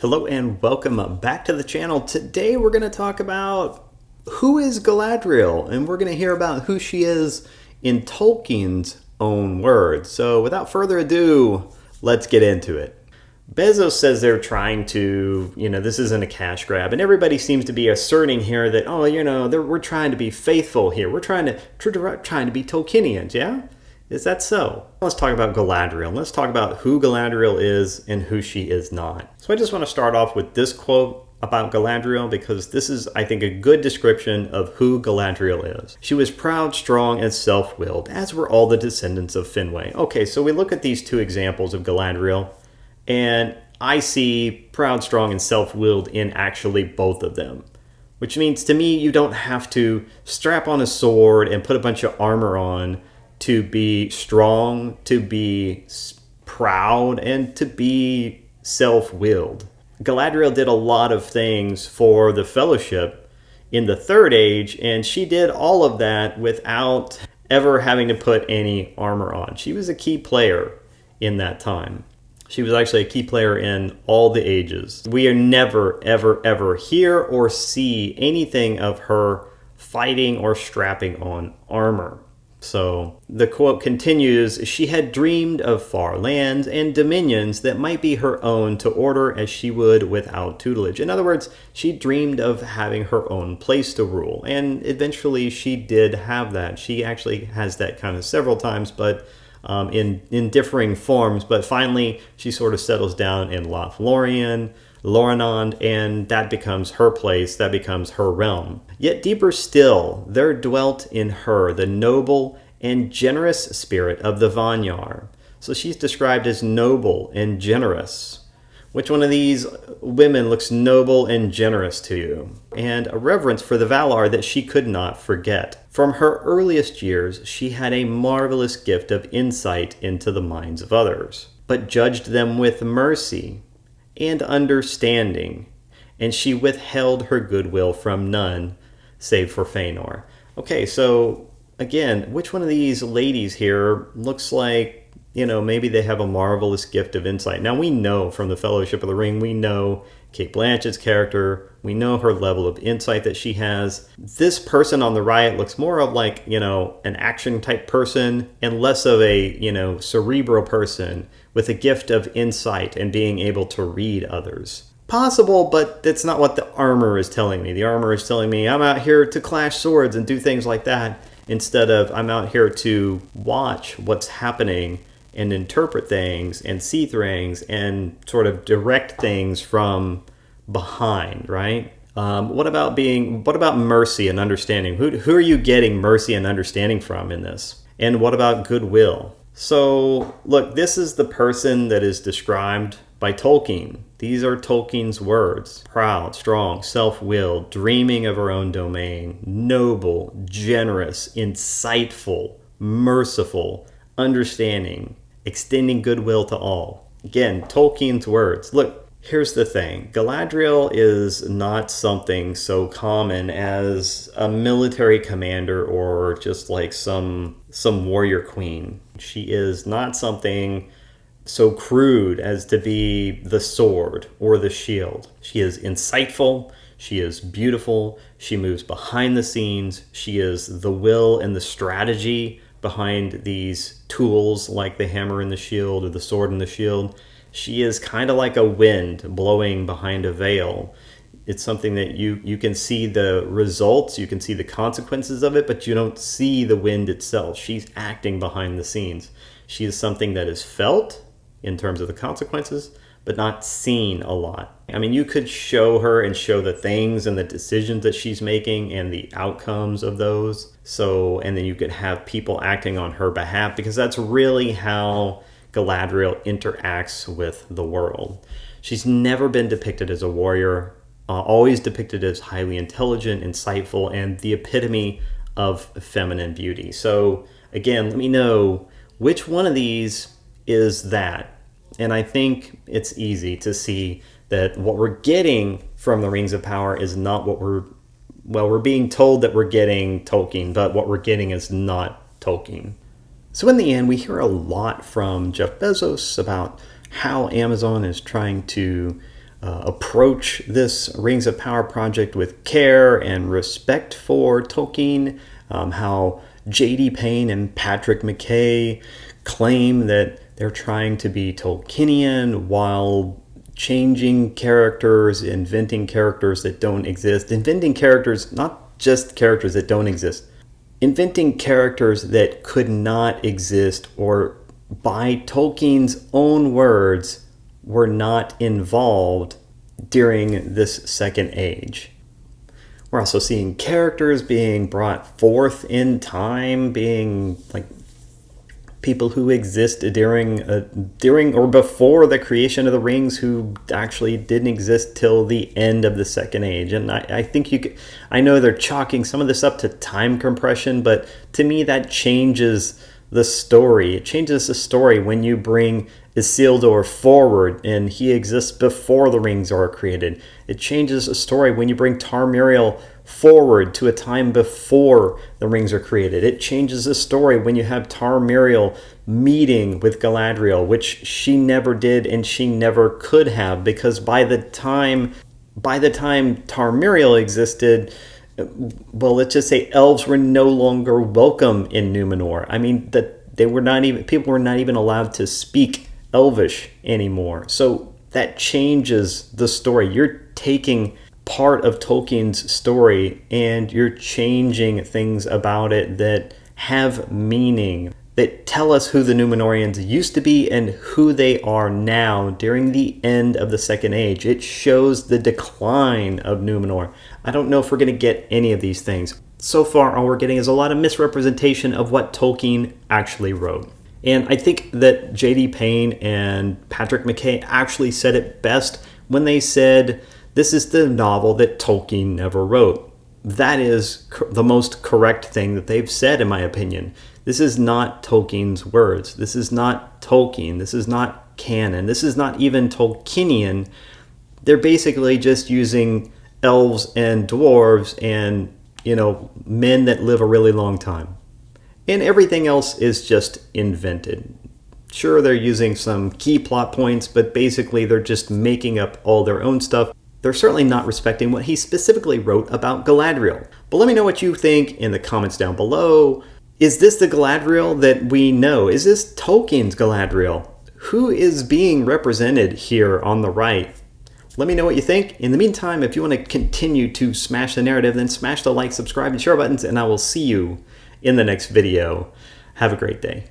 Hello and welcome back to the channel. Today we're going to talk about who is Galadriel, and we're going to hear about who she is in Tolkien's own words. So without further ado, let's get into it. Bezos says they're trying to, this isn't a cash grab, and everybody seems to be asserting here that, we're trying to be faithful here. We're trying to be Tolkienians, yeah? Is that so? Let's talk about Galadriel. Let's talk about who Galadriel is and who she is not. So I just want to start off with this quote about Galadriel because this is, I think, a good description of who Galadriel is. She was proud, strong, and self-willed, as were all the descendants of Finwë. Okay, so we look at these two examples of Galadriel, and I see proud, strong, and self-willed in actually both of them. Which means to me, you don't have to strap on a sword and put a bunch of armor on to be strong, to be proud, and to be self-willed. Galadriel did a lot of things for the Fellowship in the Third Age, and she did all of that without ever having to put any armor on. She was a key player in that time. She was actually a key player in all the ages. We are never, ever, ever hear or see anything of her fighting or strapping on armor. So the quote continues, she had dreamed of far lands and dominions that might be her own to order as she would without tutelage. In other words, she dreamed of having her own place to rule. And eventually she did have that. She actually has that kind of several times, but in differing forms. But finally, she sort of settles down in Lothlorien, Lorinand, and that becomes her place, that becomes her realm. Yet deeper still, there dwelt in her the noble and generous spirit of the Vanyar. So she's described as noble and generous. Which one of these women looks noble and generous to you? And a reverence for the Valar that she could not forget. From her earliest years, she had a marvelous gift of insight into the minds of others, but judged them with mercy and understanding, and she withheld her goodwill from none, save for Fëanor. Okay, so again, which one of these ladies here looks like, maybe they have a marvelous gift of insight? Now we know from the Fellowship of the Ring, we know Cate Blanchett's character, we know her level of insight that she has. This person on the right looks more of like, an action type person and less of a, cerebral person with a gift of insight and being able to read others. Possible, but that's not what the armor is telling me. The armor is telling me I'm out here to clash swords and do things like that, instead of I'm out here to watch what's happening and interpret things and see things and sort of direct things from behind, right? What about mercy and understanding? Who are you getting mercy and understanding from in this? And what about goodwill? So, look, this is the person that is described by Tolkien. These are Tolkien's words. Proud, strong, self-willed, dreaming of her own domain, noble, generous, insightful, merciful, understanding, extending goodwill to all. Again, Tolkien's words. Look, here's the thing. Galadriel is not something so common as a military commander or just like some warrior queen. She is not something so crude as to be the sword or the shield. She is insightful. She is beautiful. She moves behind the scenes. She is the will and the strategy behind these tools like the hammer and the shield or the sword and the shield. She is kind of like a wind blowing behind a veil. It's something that you can see the results, you can see the consequences of it, but you don't see the wind itself. She's acting behind the scenes. She is something that is felt in terms of the consequences, but not seen a lot. I mean, you could show her and show the things and the decisions that she's making and the outcomes of those. And then you could have people acting on her behalf, because that's really how Galadriel interacts with the world. She's never been depicted as a warrior, always depicted as highly intelligent, insightful, and the epitome of feminine beauty. So again, let me know which one of these is that. And I think it's easy to see that what we're getting from the Rings of Power is not what we're being told that we're getting Tolkien, but what we're getting is not Tolkien. So in the end, we hear a lot from Jeff Bezos about how Amazon is trying to approach this Rings of Power project with care and respect for Tolkien, how J.D. Payne and Patrick McKay claim that they're trying to be Tolkienian while changing characters, inventing characters that don't exist, inventing characters, not just characters that don't exist, inventing characters that could not exist or, by Tolkien's own words, were not involved during this second age. We're also seeing characters being brought forth in time, being like people who existed during or before the creation of the rings, who actually didn't exist till the end of the second age. And I think I know they're chalking some of this up to time compression, but to me that changes the story. It changes the story when you bring Isildur forward and he exists before the rings are created. It changes the story when you bring Tarmiriel forward to a time before the rings are created. It changes the story when you have Tarmiriel meeting with Galadriel, which she never did and she never could have, because by the time Tarmiriel existed, well, let's just say elves were no longer welcome in Numenor. I mean, that people were not even allowed to speak Elvish anymore. So that changes the story. You're taking part of Tolkien's story and you're changing things about it that have meaning, that tell us who the Númenóreans used to be and who they are now during the end of the Second Age. It shows the decline of Númenor. I don't know if we're going to get any of these things. So far, all we're getting is a lot of misrepresentation of what Tolkien actually wrote. And I think that J.D. Payne and Patrick McKay actually said it best when they said, this is the novel that Tolkien never wrote. That is the most correct thing that they've said, in my opinion. This is not Tolkien's words. This is not Tolkien. This is not canon. This is not even Tolkienian. They're basically just using elves and dwarves and, men that live a really long time. And everything else is just invented. Sure, they're using some key plot points, but basically they're just making up all their own stuff. They're certainly not respecting what he specifically wrote about Galadriel. But let me know what you think in the comments down below. Is this the Galadriel that we know? Is this Tolkien's Galadriel? Who is being represented here on the right? Let me know what you think. In the meantime, if you want to continue to smash the narrative, then smash the like, subscribe, and share buttons, and I will see you in the next video. Have a great day.